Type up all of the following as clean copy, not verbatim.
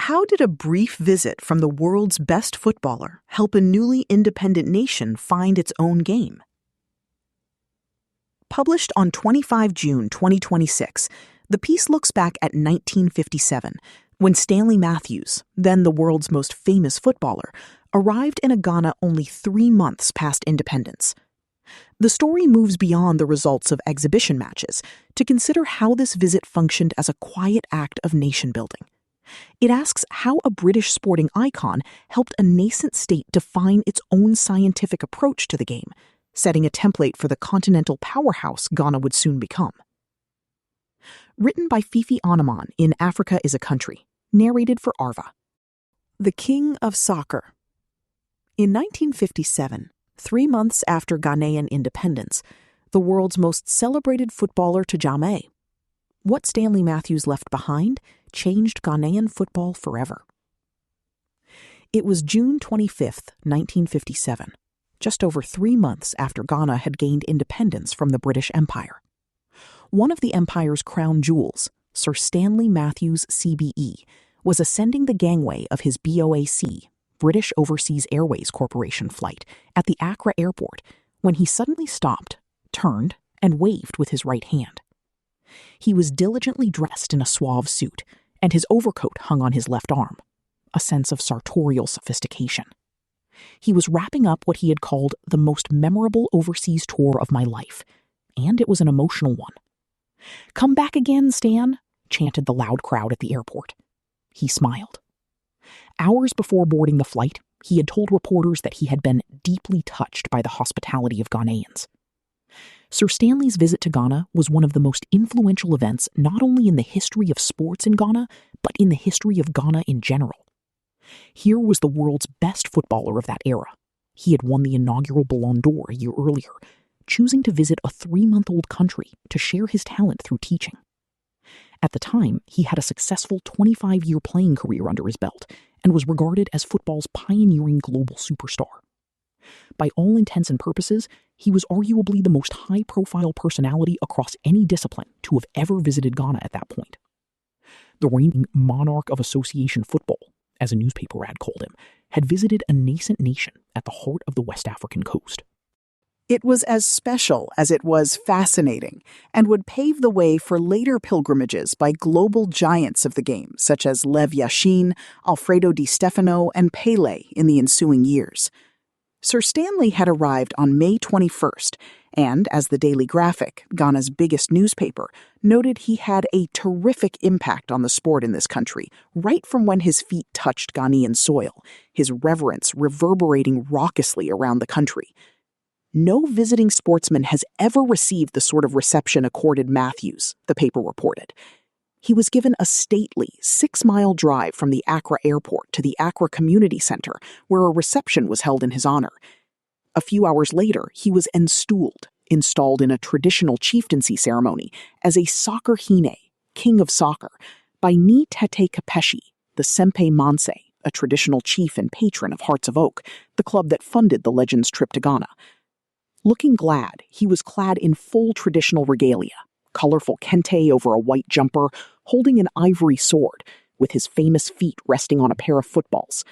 How did a brief visit from the world's best footballer help a newly independent nation find its own game? Published on 25 June 2026, the piece looks back at 1957, when Stanley Matthews, then the world's most famous footballer, arrived in Ghana only 3 months past independence. The story moves beyond the results of exhibition matches to consider how this visit functioned as a quiet act of nation-building. It asks how a British sporting icon helped a nascent state define its own scientific approach to the game, setting a template for the continental powerhouse Ghana would soon become. Written by Fifi Anaman in Africa is a Country, narrated for Arva. The King of Soccer. In 1957, 3 months after Ghanaian independence, the world's most celebrated footballer to Jammeh. What Stanley Matthews left behind changed Ghanaian football forever. It was June 25, 1957, just over 3 months after Ghana had gained independence from the British Empire. One of the empire's crown jewels, Sir Stanley Matthews CBE, was ascending the gangway of his BOAC, British Overseas Airways Corporation flight, at the Accra airport when he suddenly stopped, turned, and waved with his right hand. He was diligently dressed in a suave suit, and his overcoat hung on his left arm, a sense of sartorial sophistication. He was wrapping up what he had called the most memorable overseas tour of my life, and it was an emotional one. "Come back again, Stan," chanted the loud crowd at the airport. He smiled. Hours before boarding the flight, he had told reporters that he had been deeply touched by the hospitality of Ghanaians. Sir Stanley's visit to Ghana was one of the most influential events not only in the history of sports in Ghana, but in the history of Ghana in general. Here was the world's best footballer of that era. He had won the inaugural Ballon d'Or a year earlier, choosing to visit a 3-month-old country to share his talent through teaching. At the time, he had a successful 25-year playing career under his belt and was regarded as football's pioneering global superstar. By all intents and purposes, he was arguably the most high-profile personality across any discipline to have ever visited Ghana at that point. The reigning monarch of association football, as a newspaper ad called him, had visited a nascent nation at the heart of the West African coast. It was as special as it was fascinating, and would pave the way for later pilgrimages by global giants of the game, such as Lev Yashin, Alfredo Di Stefano, and Pele in the ensuing years. Sir Stanley had arrived on May 21st, and as the Daily Graphic, Ghana's biggest newspaper, noted he had a terrific impact on the sport in this country, right from when his feet touched Ghanaian soil, his reverence reverberating raucously around the country. No visiting sportsman has ever received the sort of reception accorded Matthews, the paper reported. He was given a stately 6-mile drive from the Accra airport to the Accra Community Center, where a reception was held in his honor. A few hours later, he was installed in a traditional chieftaincy ceremony as a soccer hine, king of soccer, by Ni Tete Kapeshi, the Sempe Manse, a traditional chief and patron of Hearts of Oak, the club that funded the Legends trip to Ghana. Looking glad, he was clad in full traditional regalia, colorful kente over a white jumper, holding an ivory sword, with his famous feet resting on a pair of footballs.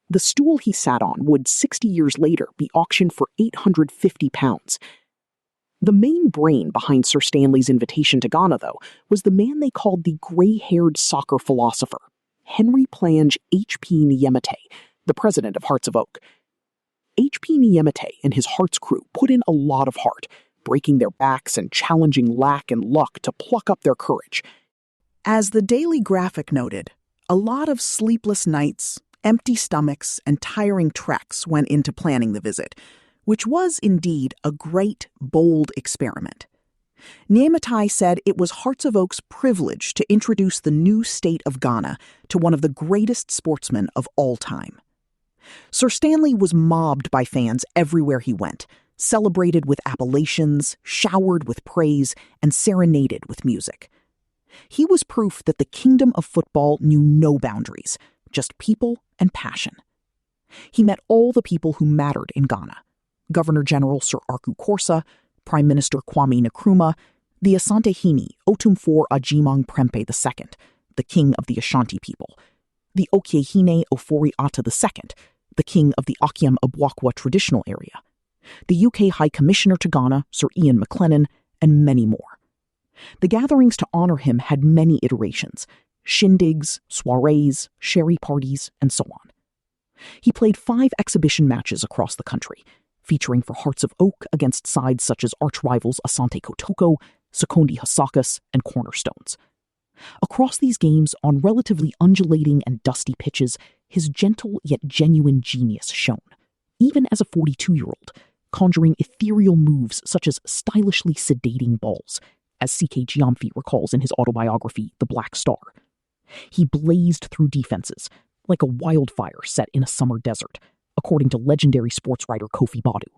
The stool he sat on would 60 years later be auctioned for £850. The main brain behind Sir Stanley's invitation to Ghana, though, was the man they called the gray-haired soccer philosopher, Henry Plange H.P. Niemete, the president of Hearts of Oak. H.P. Niemete and his Hearts crew put in a lot of heart, breaking their backs and challenging lack and luck to pluck up their courage. As the Daily Graphic noted, a lot of sleepless nights, empty stomachs, and tiring treks went into planning the visit, which was indeed a great, bold experiment. Niemete said it was Hearts of Oak's privilege to introduce the new state of Ghana to one of the greatest sportsmen of all time. Sir Stanley was mobbed by fans everywhere he went, celebrated with appellations, showered with praise, and serenaded with music. He was proof that the kingdom of football knew no boundaries, just people and passion. He met all the people who mattered in Ghana: Governor General Sir Arku Korsa, Prime Minister Kwame Nkrumah, the Asante Hini Otumfor Ajimong Prempeh II, the king of the Ashanti people, the Okiehine Ofori-Atta II, the king of the Akyem-Abwakwa traditional area, the UK High Commissioner to Ghana, Sir Ian McLennan, and many more. The gatherings to honor him had many iterations: shindigs, soirees, sherry parties, and so on. He played 5 exhibition matches across the country, featuring for Hearts of Oak against sides such as arch-rivals Asante Kotoko, Sekondi Hasakas, and Cornerstones. Across these games, on relatively undulating and dusty pitches, his gentle yet genuine genius shone, even as a 42-year-old, conjuring ethereal moves such as stylishly sedating balls, as C.K. Gyamfi recalls in his autobiography, The Black Star. He blazed through defenses, like a wildfire set in a summer desert, according to legendary sports writer Kofi Badu.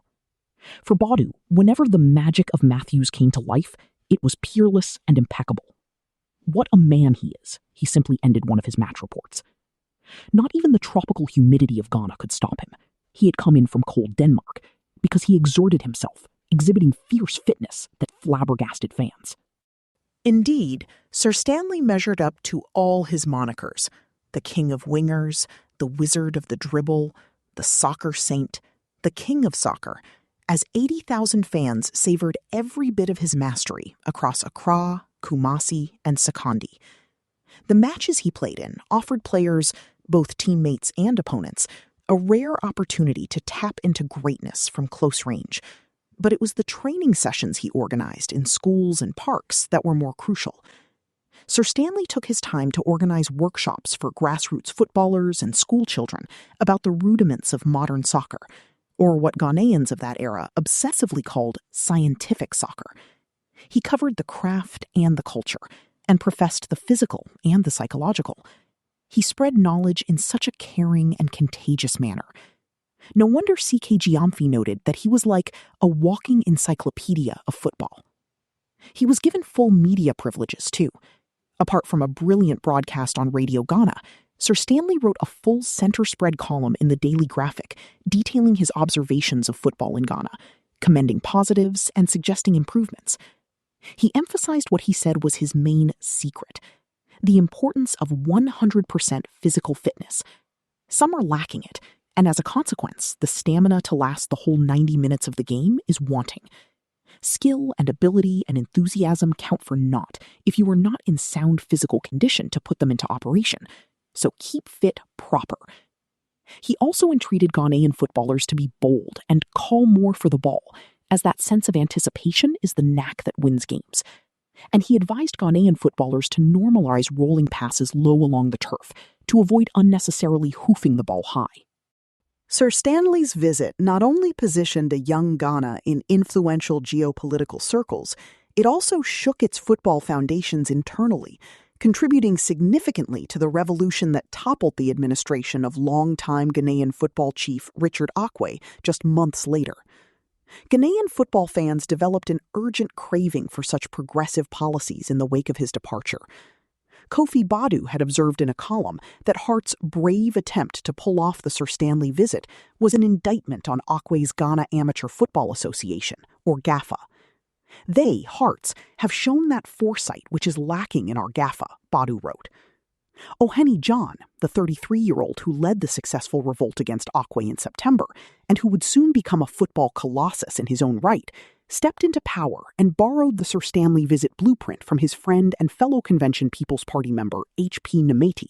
For Badu, whenever the magic of Matthews came to life, it was peerless and impeccable. "What a man he is," he simply ended one of his match reports. Not even the tropical humidity of Ghana could stop him. He had come in from cold Denmark, because he exerted himself, exhibiting fierce fitness that flabbergasted fans. Indeed, Sir Stanley measured up to all his monikers: the King of Wingers, the Wizard of the Dribble, the Soccer Saint, the King of Soccer, as 80,000 fans savored every bit of his mastery across Accra, Kumasi, and Sekondi. The matches he played in offered players, both teammates and opponents, a rare opportunity to tap into greatness from close range. But it was the training sessions he organized in schools and parks that were more crucial. Sir Stanley took his time to organize workshops for grassroots footballers and schoolchildren about the rudiments of modern soccer, or what Ghanaians of that era obsessively called scientific soccer. He covered the craft and the culture, and professed the physical and the psychological. He spread knowledge in such a caring and contagious manner. No wonder C.K. Gyamfi noted that he was like a walking encyclopedia of football. He was given full media privileges, too. Apart from a brilliant broadcast on Radio Ghana, Sir Stanley wrote a full center-spread column in the Daily Graphic detailing his observations of football in Ghana, commending positives and suggesting improvements. He emphasized what he said was his main secret: the importance of 100% physical fitness. Some are lacking it, and as a consequence, the stamina to last the whole 90 minutes of the game is wanting. Skill and ability and enthusiasm count for naught if you are not in sound physical condition to put them into operation, so keep fit proper. He also entreated Ghanaian footballers to be bold and call more for the ball, as that sense of anticipation is the knack that wins games. And he advised Ghanaian footballers to normalize rolling passes low along the turf to avoid unnecessarily hoofing the ball high. Sir Stanley's visit not only positioned a young Ghana in influential geopolitical circles, it also shook its football foundations internally, contributing significantly to the revolution that toppled the administration of longtime Ghanaian football chief Richard Akwe just months later. Ghanaian football fans developed an urgent craving for such progressive policies in the wake of his departure. Kofi Badu had observed in a column that Hart's brave attempt to pull off the Sir Stanley visit was an indictment on Akwe's Ghana Amateur Football Association, or GAFA. They, Hearts, have shown that foresight which is lacking in our GAFA, Badu wrote. Oheni John, the 33-year-old who led the successful revolt against Akwe in September, and who would soon become a football colossus in his own right, stepped into power and borrowed the Sir Stanley visit blueprint from his friend and fellow Convention People's Party member H.P. Nemeti,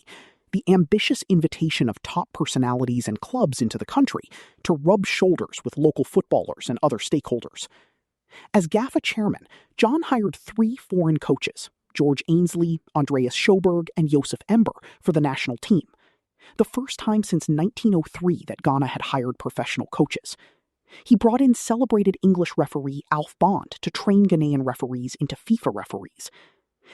the ambitious invitation of top personalities and clubs into the country to rub shoulders with local footballers and other stakeholders. As GAFA chairman, John hired 3 foreign coaches, George Ainsley, Andreas Schoberg, and Joseph Ember, for the national team. The first time since 1903 that Ghana had hired professional coaches. He brought in celebrated English referee Alf Bond to train Ghanaian referees into FIFA referees.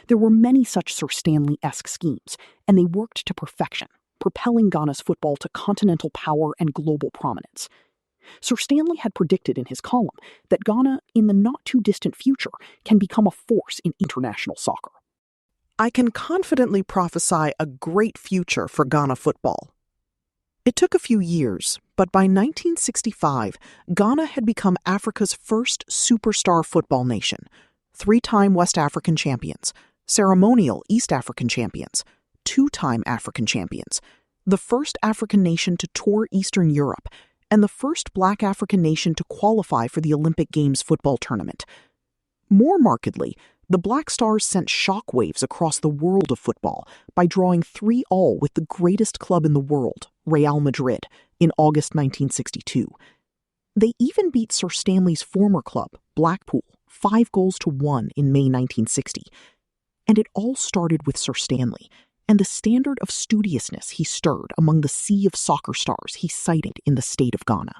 There were many such Sir Stanley-esque schemes, and they worked to perfection, propelling Ghana's football to continental power and global prominence. Sir Stanley had predicted in his column that Ghana, in the not-too-distant future, can become a force in international soccer. I can confidently prophesy a great future for Ghana football. It took a few years, but by 1965, Ghana had become Africa's first superstar football nation, 3-time West African champions, ceremonial East African champions, 2-time African champions, the first African nation to tour Eastern Europe, and the first Black African nation to qualify for the Olympic Games football tournament. More markedly, the Black Stars sent shockwaves across the world of football by drawing 3-3 with the greatest club in the world, Real Madrid, in August 1962. They even beat Sir Stanley's former club, Blackpool, 5-1 in May 1960. And it all started with Sir Stanley and the standard of studiousness he stirred among the sea of soccer stars he cited in the state of Ghana.